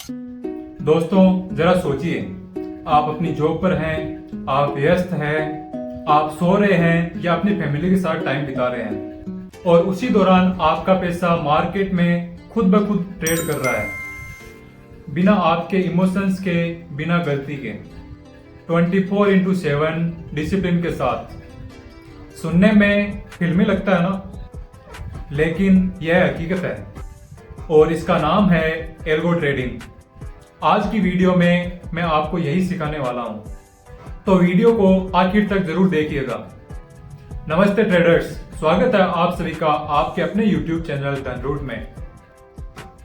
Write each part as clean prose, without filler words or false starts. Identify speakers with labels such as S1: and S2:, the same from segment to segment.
S1: दोस्तों जरा सोचिए, आप अपनी जॉब पर हैं, आप व्यस्त हैं, आप सो रहे हैं या अपनी फैमिली के साथ टाइम बिता रहे हैं और उसी दौरान आपका पैसा मार्केट में खुद ब खुद ट्रेड कर रहा है, बिना आपके इमोशंस के, बिना गलती के, 24/7 डिसिप्लिन के साथ। सुनने में फिल्मी लगता है ना, लेकिन यह हकीकत है और इसका नाम है एल्गो ट्रेडिंग। आज की वीडियो में मैं आपको यही सिखाने वाला हूं, तो वीडियो को आखिर तक जरूर देखिएगा। नमस्ते ट्रेडर्स, स्वागत है आप सभी का आपके अपने YouTube चैनल धनरूट में।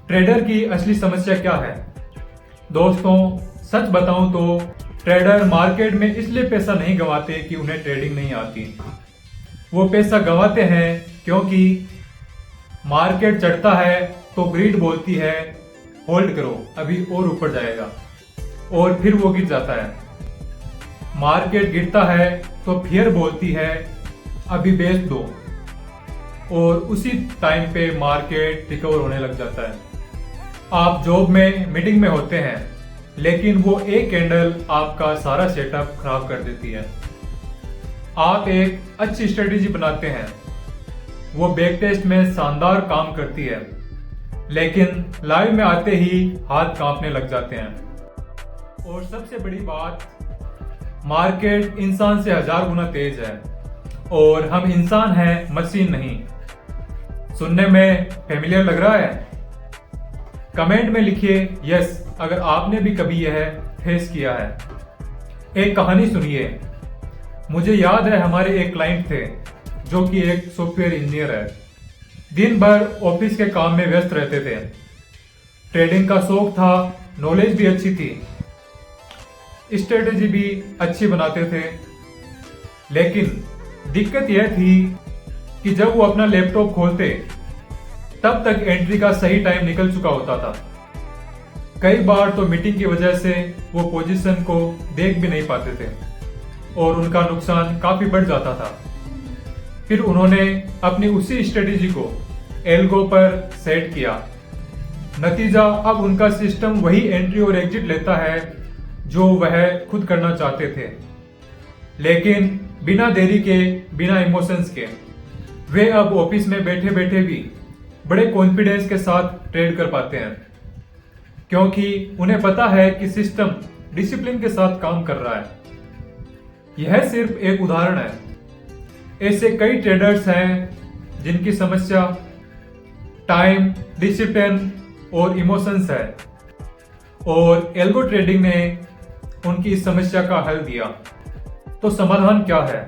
S1: ट्रेडर की असली समस्या क्या है? दोस्तों सच बताऊं तो ट्रेडर मार्केट में इसलिए पैसा नहीं गंवाते कि उन्हें ट्रेडिंग नहीं आती। वो पैसा गंवाते हैं क्योंकि मार्केट चढ़ता है तो ग्रीड बोलती है होल्ड करो, अभी और ऊपर जाएगा, और फिर वो गिर जाता है। मार्केट गिरता है तो फियर बोलती है अभी बेच दो, और उसी टाइम पे मार्केट रिकवर होने लग जाता है। आप जॉब में मीटिंग में होते हैं, लेकिन वो एक कैंडल आपका सारा सेटअप खराब कर देती है। आप एक अच्छी स्ट्रेटेजी बनाते हैं, वो बैक टेस्ट में शानदार काम करती है, लेकिन लाइव में आते ही हाथ कांपने लग जाते हैं। और सबसे बड़ी बात, मार्केट इंसान से 1000 गुना तेज है और हम इंसान हैं, मशीन नहीं। सुनने में फेमिलियर लग रहा है? कमेंट में लिखिए यस अगर आपने भी कभी यह फेस किया है। एक कहानी सुनिए। मुझे याद है हमारे एक क्लाइंट थे जो कि एक सॉफ्टवेयर इंजीनियर है। दिन भर ऑफिस के काम में व्यस्त रहते थे। ट्रेडिंग का शौक था, नॉलेज भी अच्छी थी, स्ट्रेटेजी भी अच्छी बनाते थे, लेकिन दिक्कत यह थी कि जब वो अपना लैपटॉप खोलते तब तक एंट्री का सही टाइम निकल चुका होता था। कई बार तो मीटिंग की वजह से वो पोजीशन को देख भी नहीं पाते थे और उनका नुकसान काफी बढ़ जाता था। फिर उन्होंने अपनी उसी स्ट्रेटेजी को एल्गो पर सेट किया। नतीजा, अब उनका सिस्टम वही एंट्री और एग्जिट लेता है जो वह खुद करना चाहते थे, लेकिन बिना देरी के, बिना इमोशंस के। वे अब ऑफिस में बैठे बैठे भी बड़े कॉन्फिडेंस के साथ ट्रेड कर पाते हैं, क्योंकि उन्हें पता है कि सिस्टम डिसिप्लिन के साथ काम कर रहा है। यह सिर्फ एक उदाहरण है। ऐसे कई ट्रेडर्स हैं जिनकी समस्या टाइम, डिसिप्लिन और इमोशंस है, और एल्गो ट्रेडिंग ने उनकी इस समस्या का हल दिया। तो समाधान क्या है?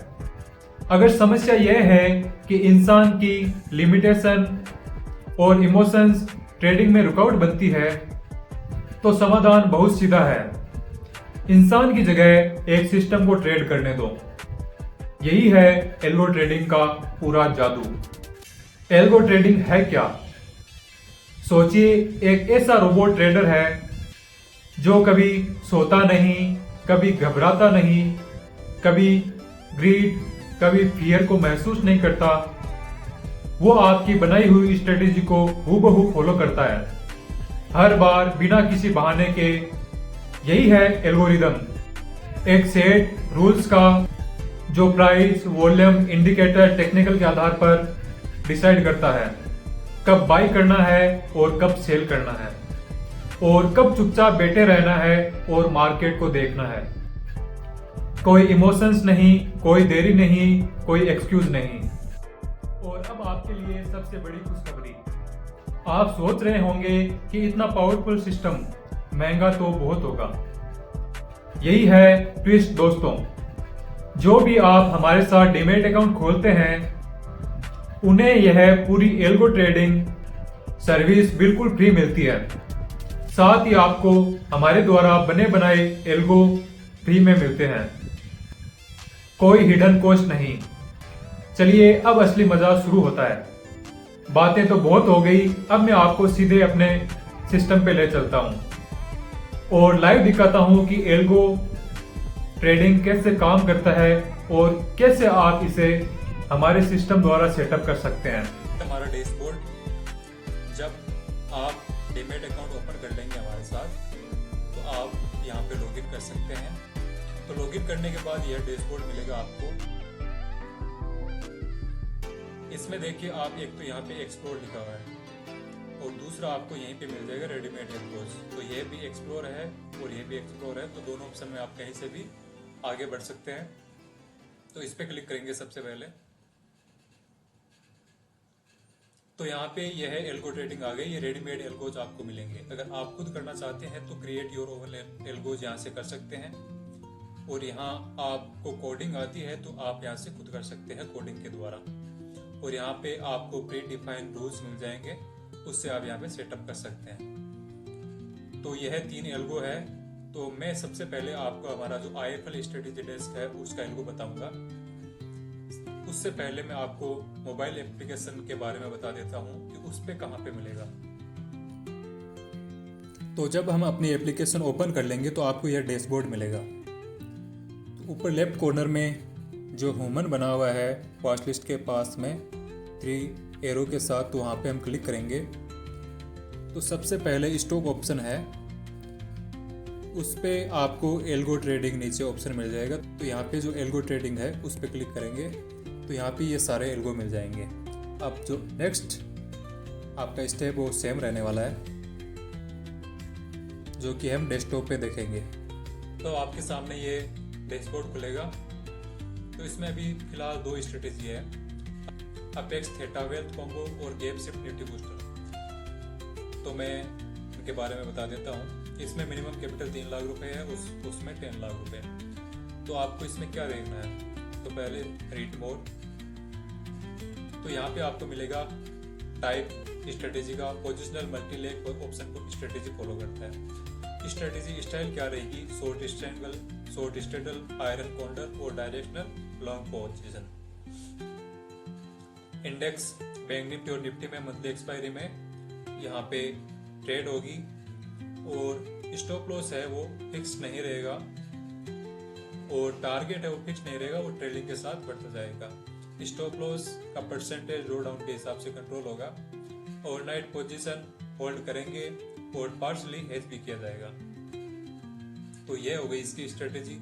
S1: अगर समस्या यह है कि इंसान की लिमिटेशन और इमोशंस ट्रेडिंग में रुकावट बनती है, तो समाधान बहुत सीधा है। इंसान की जगह एक सिस्टम को ट्रेड करने दो। यही है एल्गो ट्रेडिंग का पूरा जादू। एल्गो ट्रेडिंग है क्या? सोचिए, एक ऐसा रोबोट ट्रेडर है जो कभी सोता नहीं, कभी घबराता नहीं, कभी ग्रीड, कभी फियर को महसूस नहीं करता। वो आपकी बनाई हुई स्ट्रेटेजी को हूबहू फॉलो करता है, हर बार बिना किसी बहाने के। यही है एल्गोरिदम, एक सेट रूल्स का जो प्राइस, वॉल्यूम, इंडिकेटर, टेक्निकल के आधार पर डिसाइड करता है कब बाई करना है और कब सेल करना है, और कब चुपचाप बैठे रहना है और मार्केट को देखना है। कोई इमोशंस नहीं, कोई देरी नहीं, कोई एक्सक्यूज नहीं। और अब आपके लिए सबसे बड़ी खुशखबरी। आप सोच रहे होंगे कि इतना पावरफुल सिस्टम महंगा तो बहुत होगा। यही है ट्विस्ट दोस्तों। जो भी आप हमारे साथ डीमैट अकाउंट खोलते हैं, उन्हें यह पूरी एल्गो ट्रेडिंग सर्विस बिल्कुल फ्री मिलती है। साथ ही आपको हमारे द्वारा बने बनाए एल्गो फ्री में मिलते हैं, कोई हिडन कॉस्ट नहीं। चलिए अब असली मजा शुरू होता है। बातें तो बहुत हो गई, अब मैं आपको सीधे अपने सिस्टम पे ले चलता हूं और लाइव दिखाता हूं कि एल्गो ट्रेडिंग कैसे काम करता है और कैसे आप इसे हमारे सिस्टम द्वारा सेटअप कर सकते हैं।
S2: हमारा डैशबोर्ड, जब आप डीमैट अकाउंट ओपन कर लेंगे हमारे साथ, कर सकते हैं। तो लॉगिन करने के बाद यह डैशबोर्ड मिलेगा आपको। इसमें देखिए आप एक तो यहाँ पे एक्सप्लोर लिखा हुआ है और दूसरा आपको यहीं पे मिल जाएगा रेडीमेड एल्गोज। तो ये भी एक्सप्लोर है और ये भी एक्सप्लोर है, तो दोनों ऑप्शन में आप कहीं से भी आगे बढ़ सकते हैं। तो इस पे क्लिक करेंगे सबसे पहले। तो यहाँ पे यह है एल्गो ट्रेडिंग आ गई। ये रेडीमेड एल्गोज आपको मिलेंगे। अगर आप खुद करना चाहते हैं तो क्रिएट योर ओन एल्गोज यहाँ से कर सकते हैं। और यहाँ आपको कोडिंग आती है तो आप यहाँ से खुद कर सकते हैं कोडिंग के द्वारा। और यहाँ पे आपको प्री डिफाइंड रूल्स मिल जाएंगे, उससे आप यहाँ पे सेटअप कर सकते हैं। तो यह 3 एल्गो है। तो मैं सबसे पहले आपको हमारा जो IFL स्ट्रेटेजी डेस्क है उसका एल्गो बताऊंगा। उससे पहले मैं आपको मोबाइल एप्लीकेशन के बारे में बता देता हूं कि उस पे कहां पे मिलेगा। तो जब हम अपनी एप्लीकेशन ओपन कर लेंगे तो आपको यह डैशबोर्ड मिलेगा। तो ऊपर लेफ्ट कॉर्नर में जो ह्यूमन बना हुआ है वॉच लिस्ट के पास में 3 एरो के साथ, तो वहाँ पे हम क्लिक करेंगे। तो सबसे पहले स्टॉक ऑप्शन है, उस पे आपको एल्गो ट्रेडिंग नीचे ऑप्शन मिल जाएगा। तो यहाँ पे जो एल्गो ट्रेडिंग है उस पर क्लिक करेंगे तो यहाँ पे ये सारे एल्गो मिल जाएंगे। अब जो नेक्स्ट आपका स्टेप वो सेम रहने वाला है, जो कि हम डेस्कटॉप पे देखेंगे। तो आपके सामने ये डैशबोर्ड खुलेगा। तो इसमें अभी फिलहाल 2 स्ट्रेटेजी है, अपेक्स थीटा वेल्थ कॉम्बो और गैप शिफ्ट निफ्टी बूस्टर। तो मैं इनके बारे में बता देता हूँ। इसमें मिनिमम कैपिटल 3 लाख रुपए है, उसमें 10 लाख रुपए। तो आपको इसमें क्या देखना है, तो पहले रीड मोर। तो यहाँ पे आपको मिलेगा टाइप स्ट्रेटेजी का पोजिशनल मल्टीलेग ऑप्शन को स्ट्रेटेजी फॉलो करता है। स्ट्रेटेजी स्टाइल क्या रहेगी, short strangle, short straddle, iron condor और directional long position. Index bank Nifty और निफ्टी में मंथली एक्सपायरी में यहाँ पे ट्रेड होगी और स्टॉप लॉस है वो फिक्स नहीं रहेगा और टारगेट है वो फिक्स नहीं रहेगा, वो ट्रेलिंग के साथ बढ़ता जाएगा। स्टॉप लॉस का परसेंटेज रो डाउन के हिसाब से कंट्रोल होगा। ओवरनाइट पोजीशन होल्ड करेंगे और पार्शली हेज भी किया जाएगा। तो ये हो गई इसकी स्ट्रेटेजी।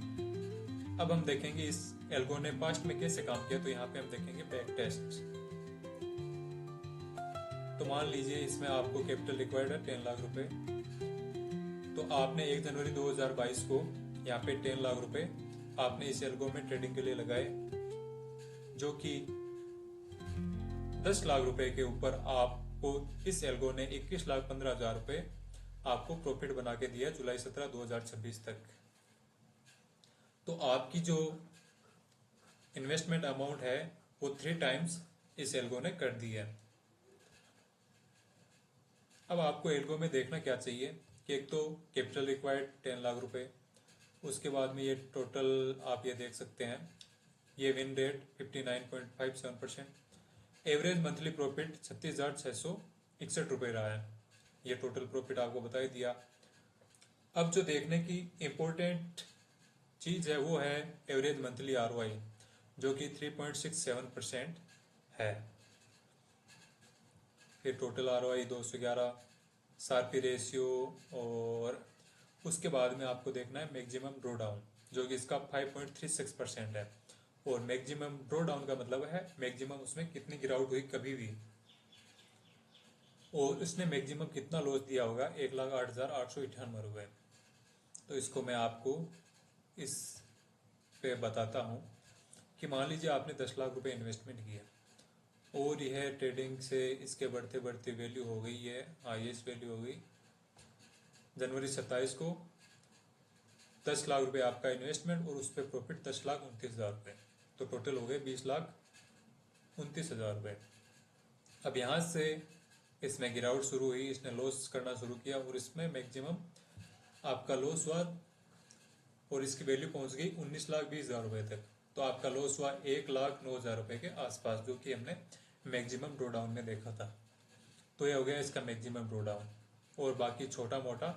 S2: अब हम देखेंगे इस एल्गो ने पास्ट में कैसे काम किया। तो यहाँ पे हम देखेंगे बैक टेस्ट। तो मान लीजिए इसमें आपको कैपिटल रिक्वायर्ड है 10 लाख रुपए। तो आपने 1 जनवरी 2022 को यहाँ पे 10 लाख रुपए आपने इस एल्गो में ट्रेडिंग के लिए लगाए, जो कि 10 लाख रुपए के ऊपर आपको इस एल्गो ने 21,15,000 रुपए आपको प्रॉफिट बना के दिया जुलाई 17, 2026 तक। तो आपकी जो इन्वेस्टमेंट अमाउंट है वो 3 टाइम्स इस एल्गो ने कर दी है। अब आपको एल्गो में देखना क्या चाहिए कि एक तो कैपिटल रिक्वायर्ड 10 लाख रुपए, उसके बाद में ये टोटल आप ये देख सकते हैं, ये win rate 59.57%, average monthly profit 36,661 रुपये रहा है। ये टोटल प्रॉफिट आपको बता ही दिया। अब जो देखने की इम्पोर्टेंट चीज है वो है एवरेज मंथली ROI, जो कि 3.67% है। फिर टोटल ROI 211, सार्पी रेशियो, और उसके बाद में आपको देखना है मैक्सिमम ड्रॉ डाउन, जो कि इसका 5.36% है। और मैक्सिमम ड्रॉ डाउन का मतलब है मैक्सिमम उसमें कितनी गिरावट हुई कभी भी, और इसने मैक्सिमम कितना लॉस दिया होगा, 1,08,898 रुपये। तो इसको मैं आपको इस पे बताता हूँ कि मान लीजिए आपने 10 लाख रुपए इन्वेस्टमेंट किया और यह ट्रेडिंग से इसके बढ़ते बढ़ते वैल्यू हो गई है, हाईएस्ट वैल्यू हो गई जनवरी 27 को 10 लाख रुपए आपका इन्वेस्टमेंट और उस पर प्रॉफिट 10,29,000 रुपये। तो टोटल हो गए 20,29,000 रुपये। अब यहाँ से इसमें गिरावट शुरू हुई, इसने लॉस करना शुरू किया और इसमें मैक्सिमम आपका लॉस हुआ और इसकी वैल्यू पहुंच गई 19,20,000 रुपये तक। तो आपका लॉस हुआ 1,09,000 रुपये के आसपास, जो कि हमने मैक्सिमम ड्रॉ डाउन में देखा था। तो ये हो गया इसका मैक्सिमम ड्रॉ डाउन, और बाकी छोटा मोटा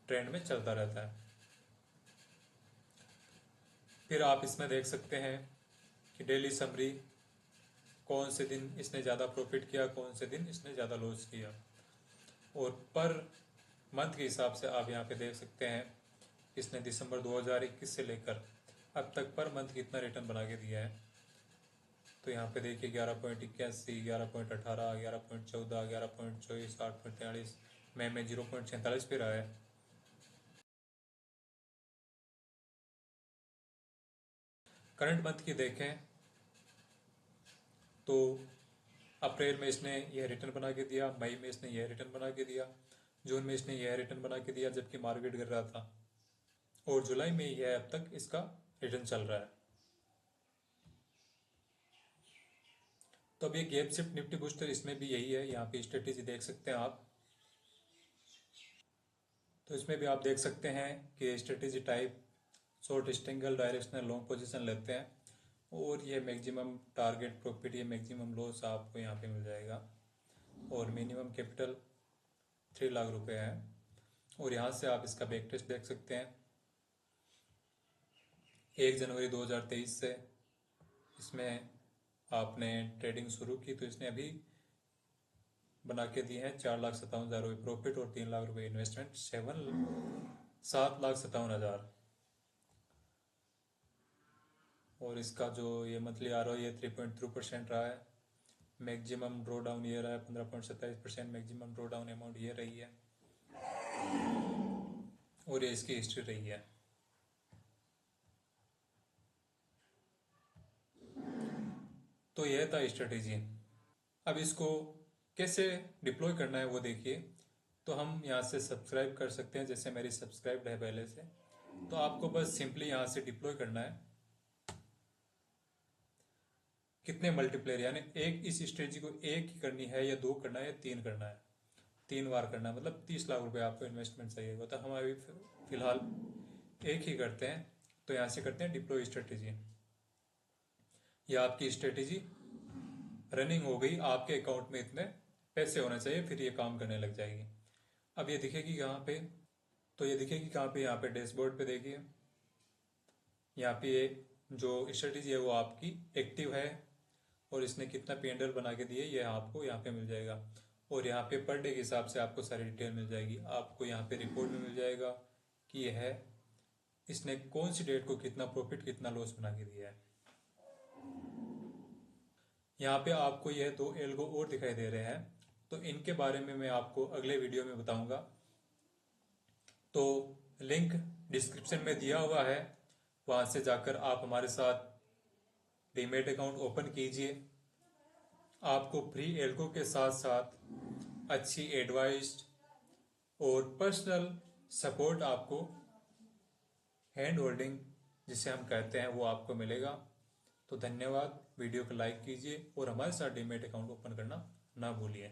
S2: ट्रेंड में चलता रहता है। फिर आप इसमें देख सकते हैं कि डेली समरी, कौन से दिन इसने ज़्यादा प्रॉफिट किया, कौन से दिन इसने ज़्यादा लॉस किया, और पर मंथ के हिसाब से आप यहाँ पे देख सकते हैं इसने दिसंबर 2021 से लेकर अब तक पर मंथ कितना रिटर्न बना के दिया है। तो यहाँ पे देखिए 11.81, 11.18, 11.14, 11.24, 8.43, मई में 0.47 पे रहा है। करंट मंथ की देखें तो अप्रैल में इसने यह रिटर्न बना के दिया, मई में इसने यह रिटर्न बना के दिया, जून में इसने यह रिटर्न बना के दिया जबकि मार्केट गिर रहा था, और जुलाई में यह अब तक इसका रिटर्न चल रहा है। तो अब ये गैप शिफ्ट निफ्टी बूस्टर, इसमें भी यही है। यहाँ पे स्ट्रेटेजी देख सकते हैं आप। तो इसमें भी आप देख सकते हैं कि strategy type short strangle directional long position लेते हैं, और ये मैक्सिमम टारगेट प्रॉफिट, ये मैक्सिमम लॉस आपको यहाँ पे मिल जाएगा, और मिनिमम कैपिटल 3 लाख रुपए है। और यहाँ से आप इसका बैक टेस्ट देख सकते हैं। 1 जनवरी 2023 से इसमें आपने ट्रेडिंग शुरू की तो इसने अभी बना के दिए हैं 4,57,000 रुपये प्रॉफिट और 3 लाख रुपए इन्वेस्टमेंट, 7,57,000। और इसका जो ये मंथली ROI ये 3.3% रहा है। मैक्सिमम ड्रॉ डाउन ये रहा है 15.27%, मैक्सिमम ड्रॉ डाउन अमाउंट ये रही है, और ये इसकी हिस्ट्री रही है। तो यह था स्ट्रेटेजी। अब इसको कैसे डिप्लॉय करना है वो देखिए। तो हम यहाँ से सब्सक्राइब कर सकते हैं, जैसे मेरी सब्सक्राइब्ड है पहले से। तो आपको बस सिंपली यहाँ से डिप्लॉय करना है। कितने मल्टीप्लेयर, यानी एक इस स्ट्रेटेजी को एक ही करनी है या 2 करना है या 3 करना है, 3 बार करना है, मतलब 30 लाख रुपए आपको इन्वेस्टमेंट चाहिए होगा। तो हम अभी फिलहाल एक ही करते हैं। तो यहाँ से करते हैं डिप्लॉय स्ट्रेटेजी। या आपकी स्ट्रेटेजी रनिंग हो गई, आपके अकाउंट में इतने पैसे होने चाहिए, फिर ये काम करने लग जाएगी। अब ये दिखेगी कहाँ पे, तो ये दिखेगी कहाँ पे, यहाँ पे डैशबोर्ड पे देखिए। यहाँ पे जो स्ट्रेटेजी है वो आपकी एक्टिव है, और इसने कितना P&L बना के दिए ये आपको यहाँ पे मिल जाएगा। और यहाँ पे पर डे के हिसाब से आपको सारी डिटेल मिल जाएगी। आपको यहाँ पे रिपोर्ट में मिल जाएगा कि यह है इसने कौन सी डेट को कितना प्रॉफिट कितना लॉस बना के दिया है। यहाँ पे आपको यह 2 एल्गो और दिखाई दे रहे हैं, तो इनके बारे में मैं आपको अगले वीडियो में बताऊंगा। तो लिंक डिस्क्रिप्शन में दिया हुआ है, वहां से जाकर आप हमारे साथ डीमैट अकाउंट ओपन कीजिए। आपको फ्री एल्गो के साथ साथ अच्छी एडवाइस और पर्सनल सपोर्ट, आपको हैंड होल्डिंग जिसे हम कहते हैं वो आपको मिलेगा। तो धन्यवाद। वीडियो को लाइक कीजिए और हमारे साथ डीमैट अकाउंट ओपन करना ना भूलिए।